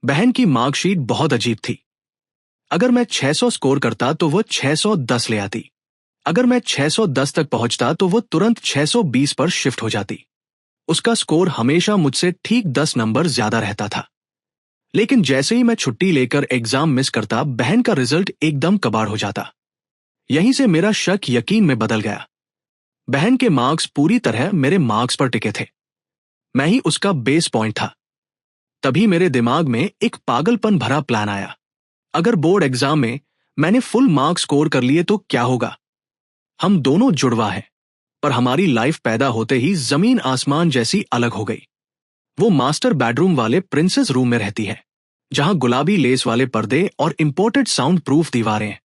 बहन की मार्कशीट बहुत अजीब थी। अगर मैं 600 स्कोर करता तो वो 610 ले आती। अगर मैं 610 तक पहुंचता तो वो तुरंत 620 पर शिफ्ट हो जाती। उसका स्कोर हमेशा मुझसे ठीक 10 नंबर ज्यादा रहता था। लेकिन जैसे ही मैं छुट्टी लेकर एग्जाम मिस करता, बहन का रिजल्ट एकदम कबाड़ हो जाता। यहीं से मेरा शक यकीन में बदल गया। बहन के मार्क्स पूरी तरह मेरे मार्क्स पर टिके थे। मैं ही उसका बेस पॉइंट था। तभी मेरे दिमाग में एक पागलपन भरा प्लान आया। अगर बोर्ड एग्जाम में मैंने फुल मार्क्स स्कोर कर लिए तो क्या होगा? हम दोनों जुड़वा हैं, पर हमारी लाइफ पैदा होते ही जमीन आसमान जैसी अलग हो गई। वो मास्टर बेडरूम वाले प्रिंसेस रूम में रहती है, जहां गुलाबी लेस वाले पर्दे और इंपोर्टेड साउंड प्रूफ दीवारें हैं।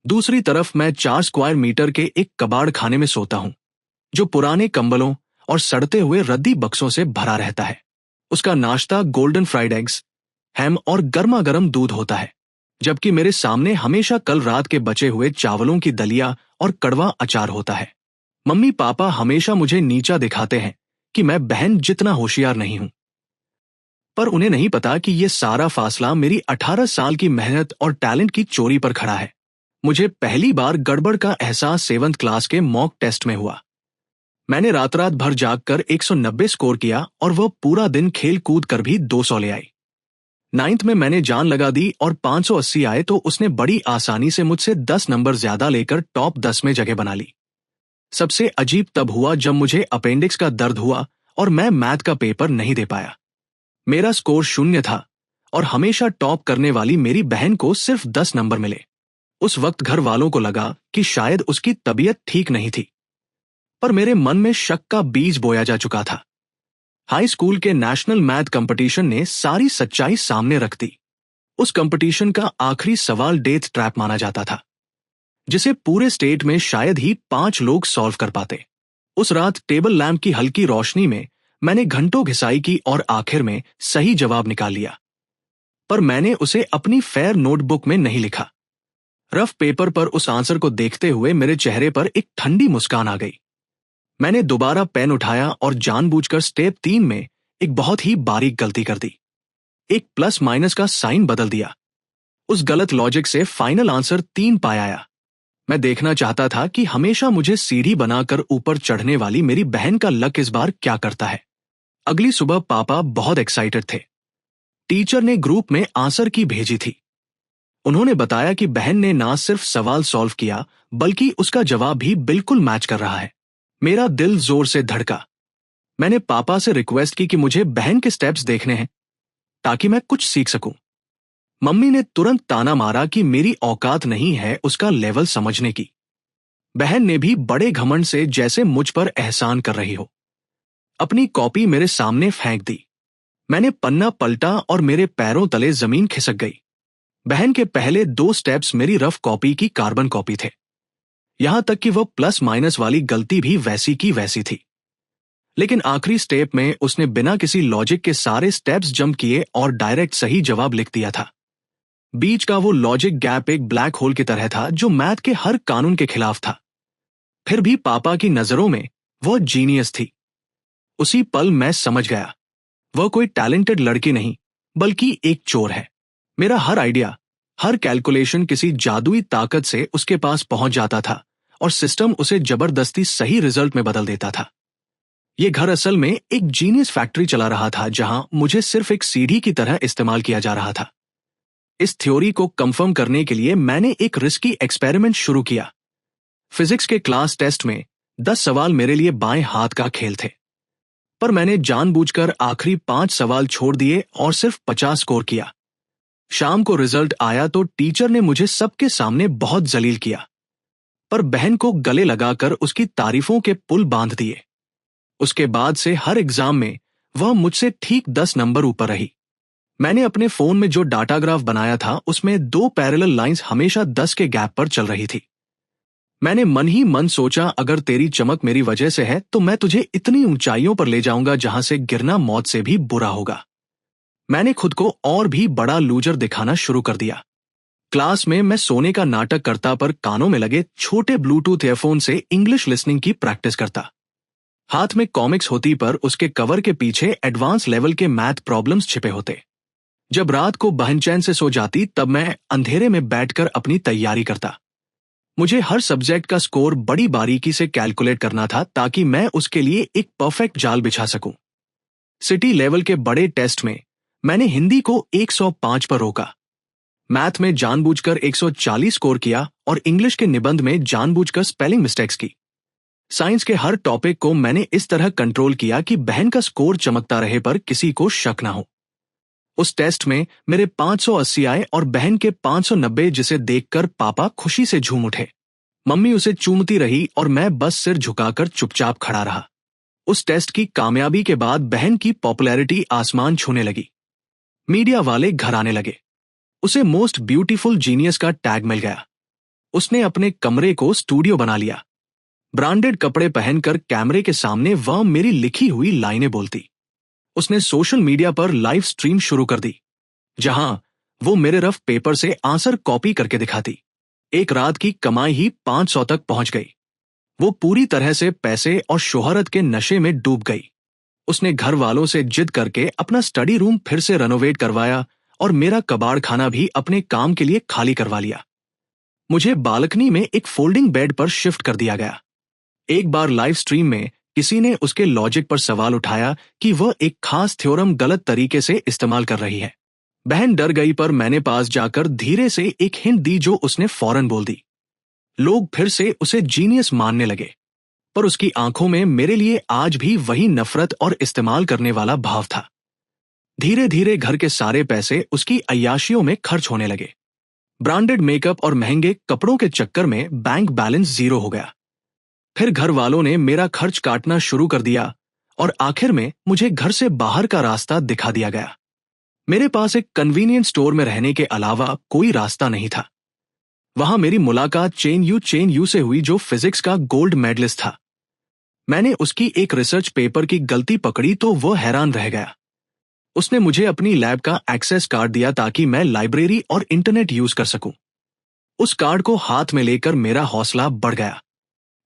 दूसरी तरफ मैं 4 स्क्वायर मीटर के एक कबाड़ खाने में सोता हूं, जो पुराने कंबलों और सड़ते हुए रद्दी बक्सों से भरा रहता है। उसका नाश्ता गोल्डन फ्राइड एग्स, हैम और गर्मा गर्म दूध होता है, जबकि मेरे सामने हमेशा कल रात के बचे हुए चावलों की दलिया और कड़वा अचार होता है। मम्मी पापा हमेशा मुझे नीचा दिखाते हैं कि मैं बहन जितना होशियार नहीं हूं, पर उन्हें नहीं पता कि यह सारा फासला मेरी 18 साल की मेहनत और टैलेंट की चोरी पर खड़ा है। मुझे पहली बार गड़बड़ का एहसास 7th क्लास के मॉक टेस्ट में हुआ। मैंने रात रात भर जागकर 190 स्कोर किया और वह पूरा दिन खेल कूद कर भी 200 ले आई। 9th में मैंने जान लगा दी और 580 आए तो उसने बड़ी आसानी से मुझसे 10 नंबर ज्यादा लेकर टॉप 10 में जगह बना ली। सबसे अजीब तब हुआ जब मुझे अपेंडिक्स का दर्द हुआ और मैं मैथ का पेपर नहीं दे पाया। मेरा स्कोर 0 था और हमेशा टॉप करने वाली मेरी बहन को सिर्फ 10 नंबर मिले। उस वक्त घर वालों को लगा कि शायद उसकी तबीयत ठीक नहीं थी, पर मेरे मन में शक का बीज बोया जा चुका था। हाई स्कूल के नेशनल मैथ कंपटीशन ने सारी सच्चाई सामने रख दी। उस कंपटीशन का आखिरी सवाल डेथ ट्रैप माना जाता था, जिसे पूरे स्टेट में शायद ही 5 लोग सॉल्व कर पाते। उस रात टेबल लैंप की हल्की रोशनी में मैंने घंटों घिसाई की और आखिर में सही जवाब निकाल लिया, पर मैंने उसे अपनी फेयर नोटबुक में नहीं लिखा। रफ पेपर पर उस आंसर को देखते हुए मेरे चेहरे पर एक ठंडी मुस्कान आ गई। मैंने दोबारा पेन उठाया और जानबूझकर स्टेप 3 में एक बहुत ही बारीक गलती कर दी। एक प्लस माइनस का साइन बदल दिया। उस गलत लॉजिक से फाइनल आंसर 3 पाया आया। मैं देखना चाहता था कि हमेशा मुझे सीढ़ी बनाकर ऊपर चढ़ने वाली मेरी बहन का लक इस बार क्या करता है। अगली सुबह पापा बहुत एक्साइटेड थे। टीचर ने ग्रुप में आंसर की भेजी थी। उन्होंने बताया कि बहन ने ना सिर्फ सवाल सॉल्व किया, बल्कि उसका जवाब भी बिल्कुल मैच कर रहा है। मेरा दिल जोर से धड़का। मैंने पापा से रिक्वेस्ट की कि मुझे बहन के स्टेप्स देखने हैं, ताकि मैं कुछ सीख सकूं। मम्मी ने तुरंत ताना मारा कि मेरी औकात नहीं है उसका लेवल समझने की। बहन ने भी बड़े घमंड से जैसे मुझ पर एहसान कर रही हो अपनी कॉपी मेरे सामने फेंक दी। मैंने पन्ना पलटा और मेरे पैरों तले जमीन खिसक गई। बहन के पहले 2 स्टेप्स मेरी रफ कॉपी की कार्बन कॉपी थे। यहां तक कि वह प्लस माइनस वाली गलती भी वैसी की वैसी थी। लेकिन आखिरी स्टेप में उसने बिना किसी लॉजिक के सारे स्टेप्स जंप किए और डायरेक्ट सही जवाब लिख दिया था। बीच का वो लॉजिक गैप एक ब्लैक होल की तरह था जो मैथ के हर कानून के खिलाफ था। फिर भी पापा की नजरों में वह जीनियस थी। उसी पल मैं समझ गया, वह कोई टैलेंटेड लड़की नहीं, बल्कि एक चोर है। मेरा हर आइडिया, हर कैलकुलेशन किसी जादुई ताकत से उसके पास पहुंच जाता था और सिस्टम उसे जबरदस्ती सही रिजल्ट में बदल देता था। ये घर असल में एक जीनियस फैक्ट्री चला रहा था, जहां मुझे सिर्फ एक सीढ़ी की तरह इस्तेमाल किया जा रहा था। इस थ्योरी को कंफर्म करने के लिए मैंने एक रिस्की एक्सपेरिमेंट शुरू किया। फिजिक्स के क्लास टेस्ट में 10 सवाल मेरे लिए बाएं हाथ का खेल थे, पर मैंने जानबूझकर आखिरी 5 सवाल छोड़ दिए और सिर्फ 50 स्कोर किया। शाम को रिजल्ट आया तो टीचर ने मुझे सबके सामने बहुत जलील किया, पर बहन को गले लगाकर उसकी तारीफों के पुल बांध दिए। उसके बाद से हर एग्जाम में वह मुझसे ठीक 10 नंबर ऊपर रही। मैंने अपने फोन में जो डाटाग्राफ बनाया था उसमें 2 पैरेलल लाइंस हमेशा 10 के गैप पर चल रही थी। मैंने मन ही मन सोचा, अगर तेरी चमक मेरी वजह से है तो मैं तुझे इतनी ऊंचाइयों पर ले जाऊंगा जहां से गिरना मौत से भी बुरा होगा। मैंने खुद को और भी बड़ा लूजर दिखाना शुरू कर दिया। क्लास में मैं सोने का नाटक करता, पर कानों में लगे छोटे ब्लूटूथ ईयरफोन से इंग्लिश लिसनिंग की प्रैक्टिस करता। हाथ में कॉमिक्स होती, पर उसके कवर के पीछे एडवांस लेवल के मैथ प्रॉब्लम्स छिपे होते। जब रात को बहन चैन से सो जाती तब मैं अंधेरे में बैठकर अपनी तैयारी करता। मुझे हर सब्जेक्ट का स्कोर बड़ी बारीकी से कैलकुलेट करना था ताकि मैं उसके लिए एक परफेक्ट जाल बिछा सकूं। सिटी लेवल के बड़े टेस्ट में मैंने हिंदी को 105 पर रोका, मैथ में जानबूझकर 140 स्कोर किया और इंग्लिश के निबंध में जानबूझकर स्पेलिंग मिस्टेक्स की। साइंस के हर टॉपिक को मैंने इस तरह कंट्रोल किया कि बहन का स्कोर चमकता रहे पर किसी को शक ना हो। उस टेस्ट में मेरे 580 आए और बहन के 590, जिसे देखकर पापा खुशी से झूम उठे। मम्मी उसे चूमती रही और मैं बस सिर झुकाकर चुपचाप खड़ा रहा। उस टेस्ट की कामयाबी के बाद बहन की पॉपुलैरिटी आसमान छूने लगी। मीडिया वाले घर आने लगे। उसे मोस्ट ब्यूटीफुल जीनियस का टैग मिल गया। उसने अपने कमरे को स्टूडियो बना लिया। ब्रांडेड कपड़े पहनकर कैमरे के सामने वह मेरी लिखी हुई लाइनें बोलती। उसने सोशल मीडिया पर लाइव स्ट्रीम शुरू कर दी, जहां वो मेरे रफ पेपर से आंसर कॉपी करके दिखाती। एक रात की कमाई ही 500 तक पहुंच गई। वो पूरी तरह से पैसे और शोहरत के नशे में डूब गई। उसने घर वालों से जिद करके अपना स्टडी रूम फिर से रेनोवेट करवाया और मेरा कबाड़ खाना भी अपने काम के लिए खाली करवा लिया। मुझे बालकनी में एक फोल्डिंग बेड पर शिफ्ट कर दिया गया। एक बार लाइव स्ट्रीम में किसी ने उसके लॉजिक पर सवाल उठाया कि वह एक खास थ्योरम गलत तरीके से इस्तेमाल कर रही है। बहन डर गई पर मैंने पास जाकर धीरे से एक हिंट दी जो उसने फौरन बोल दी। लोग फिर से उसे जीनियस मानने लगे, पर उसकी आंखों में मेरे लिए आज भी वही नफरत और इस्तेमाल करने वाला भाव था। धीरे धीरे घर के सारे पैसे उसकी अय्याशियों में खर्च होने लगे। ब्रांडेड मेकअप और महंगे कपड़ों के चक्कर में बैंक बैलेंस 0 हो गया। फिर घर वालों ने मेरा खर्च काटना शुरू कर दिया और आखिर में मुझे घर से बाहर का रास्ता दिखा दिया गया। मेरे पास एक कन्वीनियंस स्टोर में रहने के अलावा कोई रास्ता नहीं था। वहां मेरी मुलाकात चेन यू से हुई, जो फिजिक्स का गोल्ड मेडलिस्ट था। मैंने उसकी एक रिसर्च पेपर की गलती पकड़ी तो वह हैरान रह गया। उसने मुझे अपनी लैब का एक्सेस कार्ड दिया ताकि मैं लाइब्रेरी और इंटरनेट यूज कर सकूं। उस कार्ड को हाथ में लेकर मेरा हौसला बढ़ गया।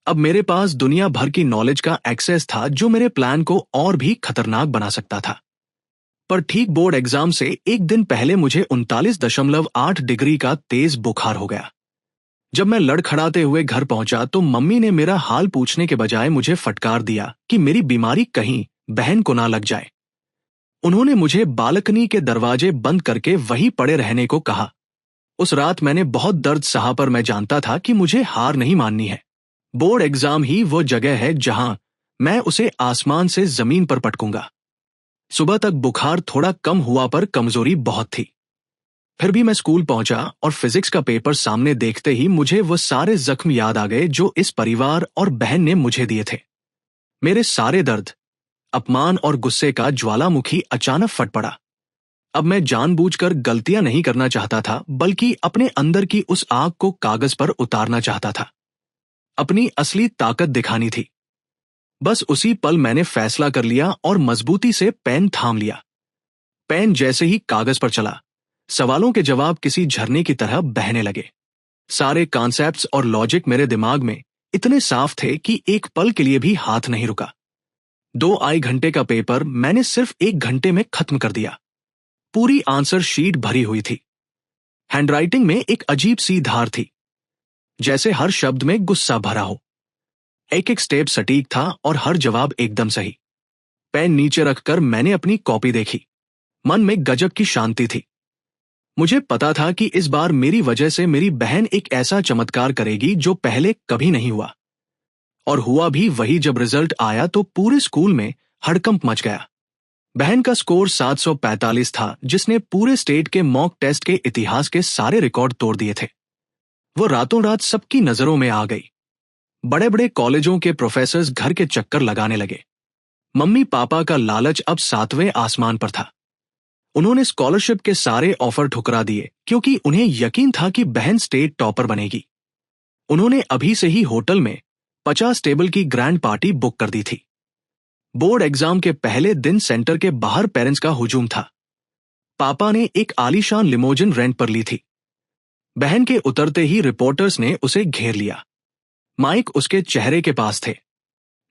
अब मेरे पास दुनिया भर की नॉलेज का एक्सेस था जो मेरे प्लान को और भी खतरनाक बना सकता था। पर ठीक बोर्ड एग्जाम से एक दिन पहले मुझे 39.8 डिग्री का तेज बुखार हो गया। जब मैं लड़खड़ाते हुए घर पहुंचा तो मम्मी ने मेरा हाल पूछने के बजाय मुझे फटकार दिया कि मेरी बीमारी कहीं बहन को ना लग जाए। उन्होंने मुझे बालकनी के दरवाजे बंद करके वहीं पड़े रहने को कहा। उस रात मैंने बहुत दर्द सहा, पर मैं जानता था कि मुझे हार नहीं माननी है। बोर्ड एग्जाम ही वो जगह है जहां मैं उसे आसमान से जमीन पर पटकूंगा। सुबह तक बुखार थोड़ा कम हुआ पर कमजोरी बहुत थी। फिर भी मैं स्कूल पहुंचा और फिजिक्स का पेपर सामने देखते ही मुझे वो सारे जख्म याद आ गए जो इस परिवार और बहन ने मुझे दिए थे। मेरे सारे दर्द, अपमान और गुस्से का ज्वालामुखी अचानक फट पड़ा। अब मैं जानबूझकर गलतियां नहीं करना चाहता था, बल्कि अपने अंदर की उस आग को कागज पर उतारना चाहता था। अपनी असली ताकत दिखानी थी। बस उसी पल मैंने फैसला कर लिया और मजबूती से पेन थाम लिया। पेन जैसे ही कागज पर चला, सवालों के जवाब किसी झरने की तरह बहने लगे। सारे कॉन्सेप्ट्स और लॉजिक मेरे दिमाग में इतने साफ थे कि एक पल के लिए भी हाथ नहीं रुका। 2 घंटे का पेपर मैंने सिर्फ 1 घंटे में खत्म कर दिया। पूरी आंसर शीट भरी हुई थी। हैंडराइटिंग में एक अजीब सी धार थी, जैसे हर शब्द में गुस्सा भरा हो। एक एक स्टेप सटीक था और हर जवाब एकदम सही। पेन नीचे रखकर मैंने अपनी कॉपी देखी। मन में गजब की शांति थी। मुझे पता था कि इस बार मेरी वजह से मेरी बहन एक ऐसा चमत्कार करेगी जो पहले कभी नहीं हुआ। और हुआ भी वही। जब रिजल्ट आया तो पूरे स्कूल में हड़कंप मच गया। बहन का स्कोर 745 था, जिसने पूरे स्टेट के मॉक टेस्ट के इतिहास के सारे रिकॉर्ड तोड़ दिए थे। वो रातों रात सबकी नजरों में आ गई। बड़े बड़े कॉलेजों के प्रोफेसर्स घर के चक्कर लगाने लगे। मम्मी पापा का लालच अब 7वें आसमान पर था। उन्होंने स्कॉलरशिप के सारे ऑफर ठुकरा दिए क्योंकि उन्हें यकीन था कि बहन स्टेट टॉपर बनेगी। उन्होंने अभी से ही होटल में 50 टेबल की ग्रैंड पार्टी बुक कर दी थी। बोर्ड एग्जाम के पहले दिन सेंटर के बाहर पेरेंट्स का हुजूम था। पापा ने एक आलीशान लिमोजिन रेंट पर ली थी। बहन के उतरते ही रिपोर्टर्स ने उसे घेर लिया। माइक उसके चेहरे के पास थे,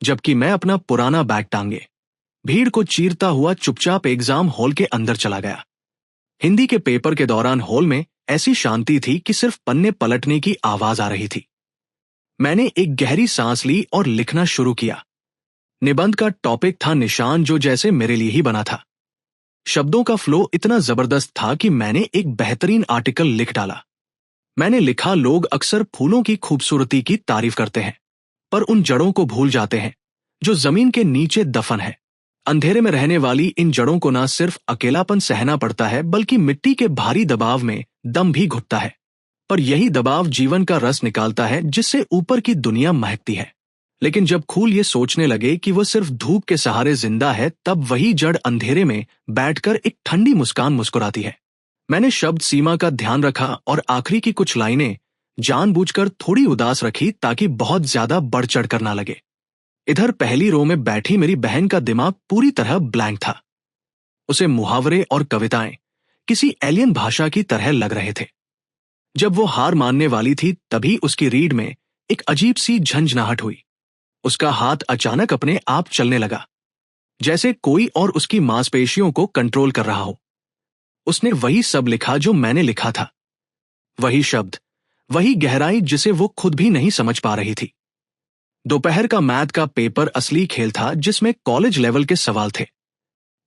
जबकि मैं अपना पुराना बैग टांगे भीड़ को चीरता हुआ चुपचाप एग्जाम हॉल के अंदर चला गया। हिंदी के पेपर के दौरान हॉल में ऐसी शांति थी कि सिर्फ पन्ने पलटने की आवाज आ रही थी। मैंने एक गहरी सांस ली और लिखना शुरू किया। निबंध का टॉपिक था निशान, जो जैसे मेरे लिए ही बना था। शब्दों का फ्लो इतना जबरदस्त था कि मैंने एक बेहतरीन आर्टिकल लिख डाला। मैंने लिखा, लोग अक्सर फूलों की खूबसूरती की तारीफ करते हैं, पर उन जड़ों को भूल जाते हैं जो जमीन के नीचे दफन है। अंधेरे में रहने वाली इन जड़ों को न सिर्फ अकेलापन सहना पड़ता है, बल्कि मिट्टी के भारी दबाव में दम भी घुटता है। पर यही दबाव जीवन का रस निकालता है, जिससे ऊपर की दुनिया महकती है। लेकिन जब फूल ये सोचने लगे कि वो सिर्फ धूप के सहारे जिंदा है, तब वही जड़ अंधेरे में बैठकर एक ठंडी मुस्कान मुस्कुराती है। मैंने शब्द सीमा का ध्यान रखा और आखिरी की कुछ लाइनें जानबूझकर थोड़ी उदास रखी, ताकि बहुत ज्यादा बढ़ चढ़ कर ना लगे। इधर पहली रो में बैठी मेरी बहन का दिमाग पूरी तरह ब्लैंक था। उसे मुहावरे और कविताएं किसी एलियन भाषा की तरह लग रहे थे। जब वो हार मानने वाली थी, तभी उसकी रीढ़ में एक अजीब सी झंझनाहट हुई। उसका हाथ अचानक अपने आप चलने लगा, जैसे कोई और उसकी मांसपेशियों को कंट्रोल कर रहा हो। उसने वही सब लिखा जो मैंने लिखा था, वही शब्द, वही गहराई जिसे वो खुद भी नहीं समझ पा रही थी। दोपहर का मैथ का पेपर असली खेल था, जिसमें कॉलेज लेवल के सवाल थे।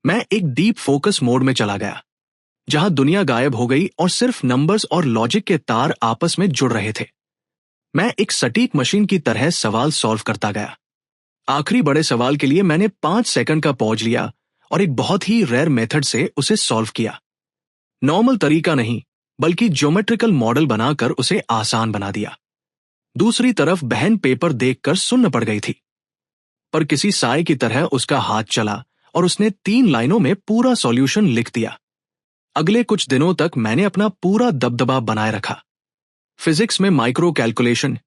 मैं एक डीप फोकस मोड में चला गया, जहां दुनिया गायब हो गई और सिर्फ नंबर्स और लॉजिक के तार आपस में जुड़ रहे थे। मैं एक सटीक मशीन की तरह सवाल सॉल्व करता गया। आखिरी बड़े सवाल के लिए मैंने 5 सेकंड का पॉज लिया और एक बहुत ही रेयर मेथड से उसे सॉल्व किया। नॉर्मल तरीका नहीं, बल्कि ज्योमेट्रिकल मॉडल बनाकर उसे आसान बना दिया। दूसरी तरफ बहन पेपर देखकर सुन्न पड़ गई थी, पर किसी साए की तरह उसका हाथ चला और उसने 3 लाइनों में पूरा सॉल्यूशन लिख दिया। अगले कुछ दिनों तक मैंने अपना पूरा दबदबा बनाए रखा। फिजिक्स में माइक्रो कैलकुलेशन,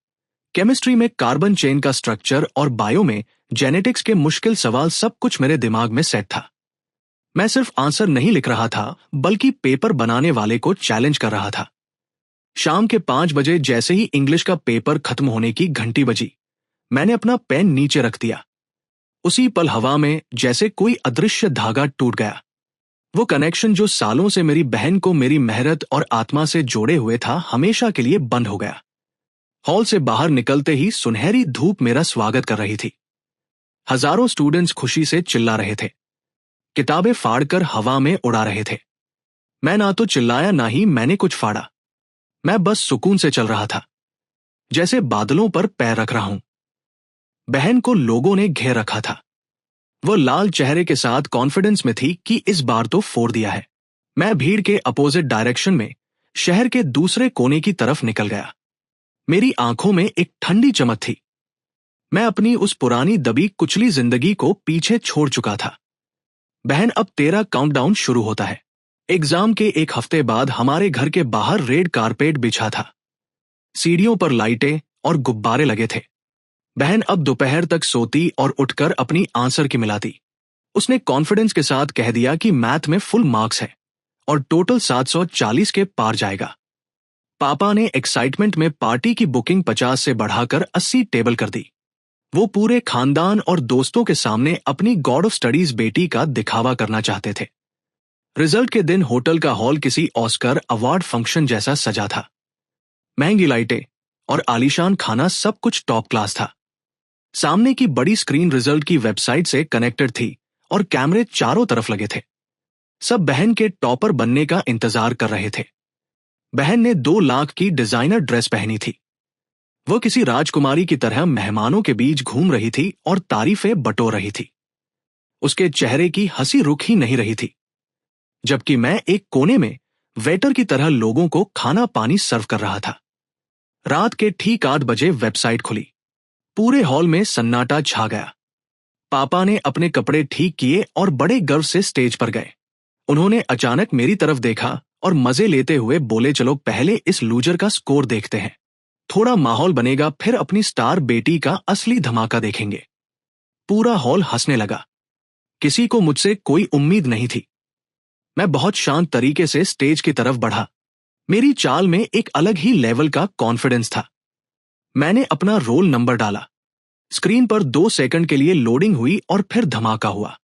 केमिस्ट्री में कार्बन चेन का स्ट्रक्चर और बायो में जेनेटिक्स के मुश्किल सवाल, सब कुछ मेरे दिमाग में सेट था। मैं सिर्फ आंसर नहीं लिख रहा था, बल्कि पेपर बनाने वाले को चैलेंज कर रहा था। शाम के 5 बजे जैसे ही इंग्लिश का पेपर खत्म होने की घंटी बजी, मैंने अपना पेन नीचे रख दिया। उसी पल हवा में जैसे कोई अदृश्य धागा टूट गया। वो कनेक्शन जो सालों से मेरी बहन को मेरी मेहनत और आत्मा से जोड़े हुए था, हमेशा के लिए बंद हो गया। हॉल से बाहर निकलते ही सुनहरी धूप मेरा स्वागत कर रही थी। हजारों स्टूडेंट्स खुशी से चिल्ला रहे थे, किताबें फाड़कर हवा में उड़ा रहे थे। मैं ना तो चिल्लाया, ना ही मैंने कुछ फाड़ा। मैं बस सुकून से चल रहा था, जैसे बादलों पर पैर रख रहा हूं। बहन को लोगों ने घेर रखा था। वो लाल चेहरे के साथ कॉन्फिडेंस में थी कि इस बार तो फोड़ दिया है। मैं भीड़ के अपोजिट डायरेक्शन में शहर के दूसरे कोने की तरफ निकल गया। मेरी आंखों में एक ठंडी चमक थी। मैं अपनी उस पुरानी दबी कुचली जिंदगी को पीछे छोड़ चुका था। बहन, अब तेरा काउंटडाउन शुरू होता है। एग्जाम के एक हफ्ते बाद हमारे घर के बाहर रेड कारपेट बिछा था। सीढ़ियों पर लाइटें और गुब्बारे लगे थे। बहन अब दोपहर तक सोती और उठकर अपनी आंसर की मिलाती। उसने कॉन्फिडेंस के साथ कह दिया कि मैथ में फुल मार्क्स है और टोटल 740 के पार जाएगा। पापा ने एक्साइटमेंट में पार्टी की बुकिंग 50 से बढ़ाकर 80 टेबल कर दी। वो पूरे खानदान और दोस्तों के सामने अपनी गॉड ऑफ स्टडीज बेटी का दिखावा करना चाहते थे। रिजल्ट के दिन होटल का हॉल किसी ऑस्कर अवार्ड फंक्शन जैसा सजा था। महंगी लाइटें और आलीशान खाना, सब कुछ टॉप क्लास था। सामने की बड़ी स्क्रीन रिजल्ट की वेबसाइट से कनेक्टेड थी और कैमरे चारों तरफ लगे थे। सब बहन के टॉपर बनने का इंतजार कर रहे थे। बहन ने 2 लाख की डिजाइनर ड्रेस पहनी थी। वो किसी राजकुमारी की तरह मेहमानों के बीच घूम रही थी और तारीफें बटोर रही थी। उसके चेहरे की हंसी रुक ही नहीं रही थी, जबकि मैं एक कोने में वेटर की तरह लोगों को खाना पानी सर्व कर रहा था। रात के ठीक 8 बजे वेबसाइट खुली। पूरे हॉल में सन्नाटा छा गया। पापा ने अपने कपड़े ठीक किए और बड़े गर्व से स्टेज पर गए। उन्होंने अचानक मेरी तरफ देखा और मजे लेते हुए बोले, चलो पहले इस लूजर का स्कोर देखते हैं। थोड़ा माहौल बनेगा, फिर अपनी स्टार बेटी का असली धमाका देखेंगे। पूरा हॉल हंसने लगा। किसी को मुझसे कोई उम्मीद नहीं थी। मैं बहुत शांत तरीके से स्टेज की तरफ बढ़ा। मेरी चाल में एक अलग ही लेवल का कॉन्फिडेंस था। मैंने अपना रोल नंबर डाला। स्क्रीन पर 2 सेकंड के लिए लोडिंग हुई और फिर धमाका हुआ।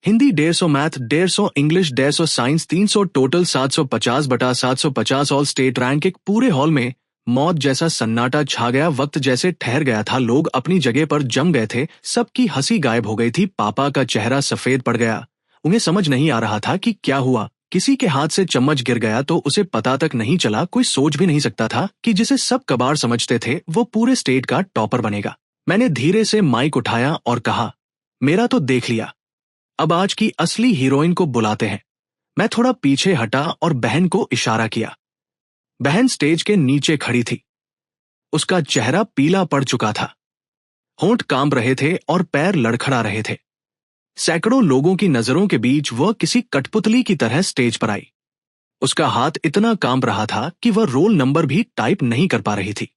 Hindi 150, math 150, English 150, science 300, total 750/750 all state rank. एक पूरे हॉल में मौत जैसा सन्नाटा छा गया। वक्त जैसे ठहर गया था, लोग अपनी जगह पर जम गए थे, सबकी हंसी गायब हो गई थी। पापा का चेहरा सफेद पड़ गया। उन्हें समझ नहीं आ रहा था कि क्या हुआ। किसी के हाथ से चम्मच गिर गया तो उसे पता तक नहीं चला। कोई सोच भी नहीं सकता था कि जिसे सब कबाड़ समझते थे वो पूरे स्टेट का टॉपर बनेगा। मैंने धीरे से माइक उठाया और कहा, मेरा तो देख लिया, अब आज की असली हीरोइन को बुलाते हैं। मैं थोड़ा पीछे हटा और बहन को इशारा किया। बहन स्टेज के नीचे खड़ी थी। उसका चेहरा पीला पड़ चुका था, होंठ कांप रहे थे और पैर लड़खड़ा रहे थे। सैकड़ों लोगों की नजरों के बीच वह किसी कठपुतली की तरह स्टेज पर आई। उसका हाथ इतना कांप रहा था कि वह रोल नंबर भी टाइप नहीं कर पा रही थी।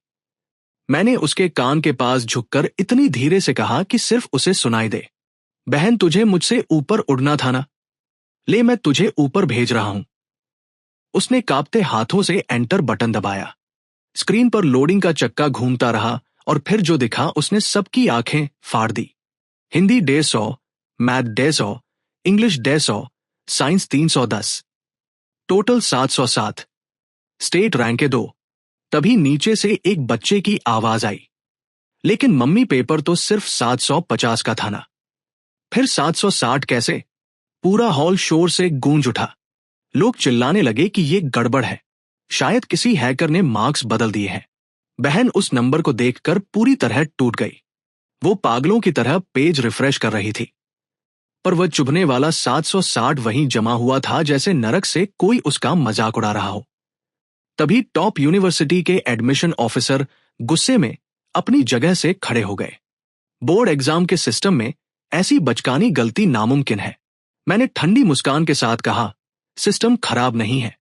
मैंने उसके कान के पास झुककर इतनी धीरे से कहा कि सिर्फ उसे सुनाई दे, बहन तुझे मुझसे ऊपर उड़ना था ना, ले मैं तुझे ऊपर भेज रहा हूं। उसने कांपते हाथों से एंटर बटन दबाया। स्क्रीन पर लोडिंग का चक्का घूमता रहा और फिर जो दिखा उसने सबकी आंखें फाड़ दी। Hindi 150, math 150, English 150, science 310, total 707, state rank 2। तभी नीचे से एक बच्चे की आवाज आई, लेकिन मम्मी पेपर तो सिर्फ 750 का था ना, फिर 760 कैसे? पूरा हॉल शोर से गूंज उठा। लोग चिल्लाने लगे कि ये गड़बड़ है, शायद किसी हैकर ने मार्क्स बदल दिए हैं। बहन उस नंबर को देखकर पूरी तरह टूट गई। वो पागलों की तरह पेज रिफ्रेश कर रही थी, पर वह चुभने वाला 760 वहीं जमा हुआ था जैसे नरक से कोई उसका मजाक उड़ा रहा हो। तभी टॉप यूनिवर्सिटी के एडमिशन ऑफिसर गुस्से में अपनी जगह से खड़े हो गए। बोर्ड एग्जाम के सिस्टम में ऐसी बचकानी गलती नामुमकिन है। मैंने ठंडी मुस्कान के साथ कहा, सिस्टम खराब नहीं है,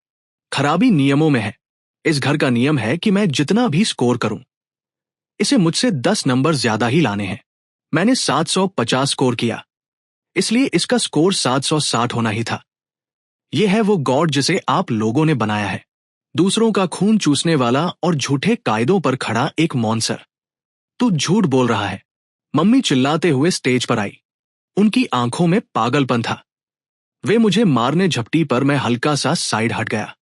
खराबी नियमों में है। इस घर का नियम है कि मैं जितना भी स्कोर करूं, इसे मुझसे 10 नंबर ज्यादा ही लाने हैं। मैंने 750 स्कोर किया, इसलिए इसका स्कोर 760 होना ही था। यह है वो गॉड जिसे आप लोगों ने बनाया है, दूसरों का खून चूसने वाला और झूठे कायदों पर खड़ा एक मॉन्स्टर। तू झूठ बोल रहा है। मम्मी चिल्लाते हुए स्टेज पर आई। उनकी आंखों में पागलपन था। वे मुझे मारने झपटी पर मैं हल्का सा साइड हट गया।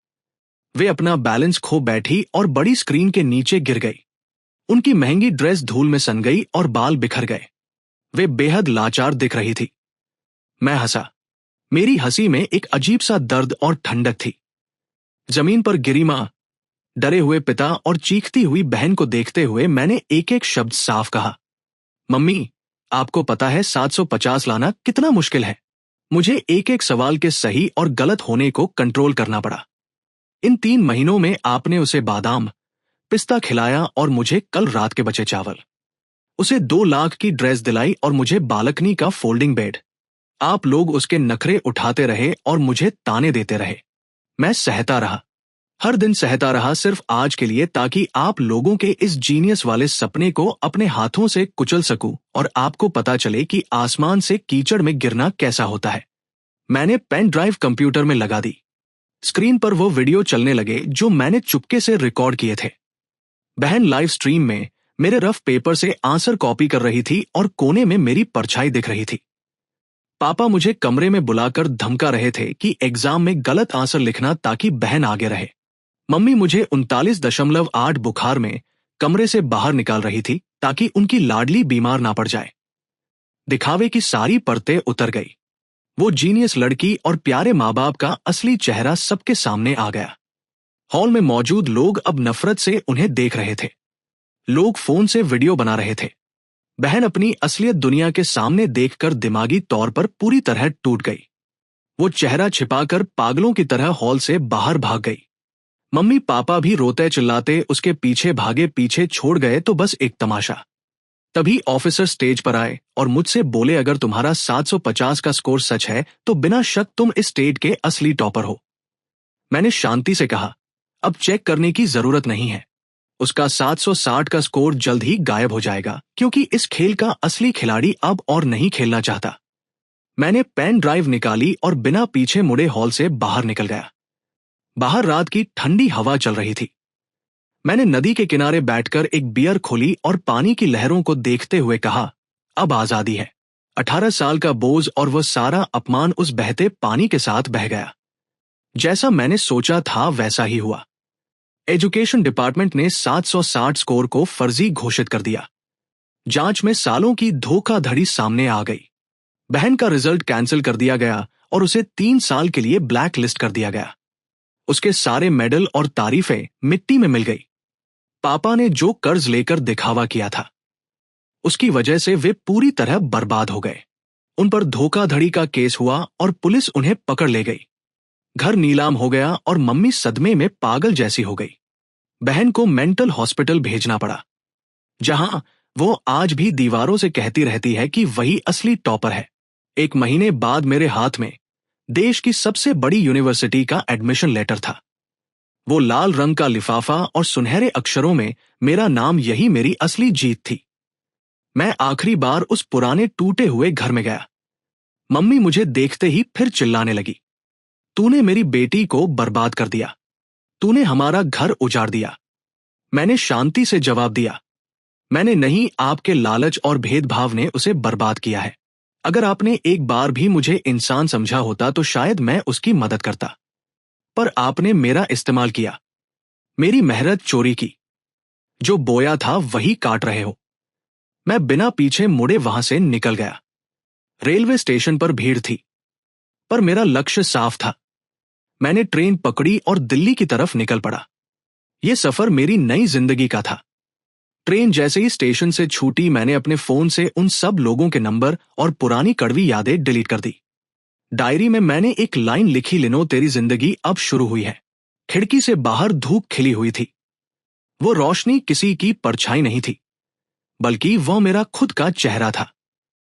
वे अपना बैलेंस खो बैठी और बड़ी स्क्रीन के नीचे गिर गई। उनकी महंगी ड्रेस धूल में सन गई और बाल बिखर गए। वे बेहद लाचार दिख रही थी। मैं हंसा। मेरी हंसी में एक अजीब सा दर्द और ठंडक थी। जमीन पर गिरी मां, डरे हुए पिता और चीखती हुई बहन को देखते हुए मैंने एक एक शब्द साफ कहा, मम्मी, आपको पता है 750 लाना कितना मुश्किल है। मुझे एक एक सवाल के सही और गलत होने को कंट्रोल करना पड़ा। इन 3 महीनों में आपने उसे बादाम, पिस्ता खिलाया और मुझे कल रात के बचे चावल। उसे 2 लाख की ड्रेस दिलाई और मुझे बालकनी का फोल्डिंग बेड। आप लोग उसके नखरे उठाते रहे और मुझे ताने देते रहे। मैं सहता रहा, हर दिन सहता रहा, सिर्फ आज के लिए, ताकि आप लोगों के इस जीनियस वाले सपने को अपने हाथों से कुचल सकूं और आपको पता चले कि आसमान से कीचड़ में गिरना कैसा होता है। मैंने पेन ड्राइव कंप्यूटर में लगा दी। स्क्रीन पर वो वीडियो चलने लगे जो मैंने चुपके से रिकॉर्ड किए थे। बहन लाइव स्ट्रीम में मेरे रफ पेपर से आंसर कॉपी कर रही थी और कोने में मेरी परछाई दिख रही थी। पापा मुझे कमरे में बुलाकर धमका रहे थे कि एग्जाम में गलत आंसर लिखना ताकि बहन आगे रहे। मम्मी मुझे 39.8 बुखार में कमरे से बाहर निकाल रही थी ताकि उनकी लाडली बीमार ना पड़ जाए। दिखावे की सारी परतें उतर गई। वो जीनियस लड़की और प्यारे माँ बाप का असली चेहरा सबके सामने आ गया। हॉल में मौजूद लोग अब नफरत से उन्हें देख रहे थे। लोग फोन से वीडियो बना रहे थे। बहन अपनी असलियत दुनिया के सामने देखकर दिमागी तौर पर पूरी तरह टूट गई। वो चेहरा छिपाकर पागलों की तरह हॉल से बाहर भाग गई। मम्मी पापा भी रोते चिल्लाते उसके पीछे भागे, पीछे छोड़ गए तो बस एक तमाशा। तभी ऑफिसर स्टेज पर आए और मुझसे बोले, अगर तुम्हारा 750 का स्कोर सच है तो बिना शक तुम इस स्टेट के असली टॉपर हो। मैंने शांति से कहा, अब चेक करने की जरूरत नहीं है। उसका 760 का स्कोर जल्द ही गायब हो जाएगा, क्योंकि इस खेल का असली खिलाड़ी अब और नहीं खेलना चाहता। मैंने पेन ड्राइव निकाली और बिना पीछे मुड़े हॉल से बाहर निकल गया। बाहर रात की ठंडी हवा चल रही थी। मैंने नदी के किनारे बैठकर एक बियर खोली और पानी की लहरों को देखते हुए कहा, अब आजादी है। 18 साल का बोझ और वह सारा अपमान उस बहते पानी के साथ बह गया। जैसा मैंने सोचा था वैसा ही हुआ। एजुकेशन डिपार्टमेंट ने 760 स्कोर को फर्जी घोषित कर दिया। जांच में सालों की धोखाधड़ी सामने आ गई। बहन का रिजल्ट कैंसिल कर दिया गया और उसे 3 साल के लिए ब्लैक लिस्ट कर दिया गया। उसके सारे मेडल और तारीफें मिट्टी में मिल गई। पापा ने जो कर्ज लेकर दिखावा किया था, उसकी वजह से वे पूरी तरह बर्बाद हो गए। उन पर धोखाधड़ी का केस हुआ और पुलिस उन्हें पकड़ ले गई। घर नीलाम हो गया और मम्मी सदमे में पागल जैसी हो गई। बहन को मेंटल हॉस्पिटल भेजना पड़ा, जहां वो आज भी दीवारों से कहती रहती है कि वही असली टॉपर है। 1 महीने बाद मेरे हाथ में देश की सबसे बड़ी यूनिवर्सिटी का एडमिशन लेटर था। वो लाल रंग का लिफाफा और सुनहरे अक्षरों में मेरा नाम, यही मेरी असली जीत थी। मैं आखिरी बार उस पुराने टूटे हुए घर में गया। मम्मी मुझे देखते ही फिर चिल्लाने लगी, तूने मेरी बेटी को बर्बाद कर दिया, तूने हमारा घर उजाड़ दिया। मैंने शांति से जवाब दिया, मैंने नहीं, आपके लालच और भेदभाव ने उसे बर्बाद किया है। अगर आपने एक बार भी मुझे इंसान समझा होता तो शायद मैं उसकी मदद करता, पर आपने मेरा इस्तेमाल किया, मेरी मेहनत चोरी की। जो बोया था वही काट रहे हो। मैं बिना पीछे मुड़े वहां से निकल गया। रेलवे स्टेशन पर भीड़ थी, पर मेरा लक्ष्य साफ था। मैंने ट्रेन पकड़ी और दिल्ली की तरफ निकल पड़ा। यह सफर मेरी नई जिंदगी का था। ट्रेन जैसे ही स्टेशन से छूटी, मैंने अपने फोन से उन सब लोगों के नंबर और पुरानी कड़वी यादें डिलीट कर दी। डायरी में मैंने एक लाइन लिखी, लिनो तेरी जिंदगी अब शुरू हुई है। खिड़की से बाहर धूप खिली हुई थी। वो रोशनी किसी की परछाई नहीं थी, बल्कि वह मेरा खुद का चेहरा था।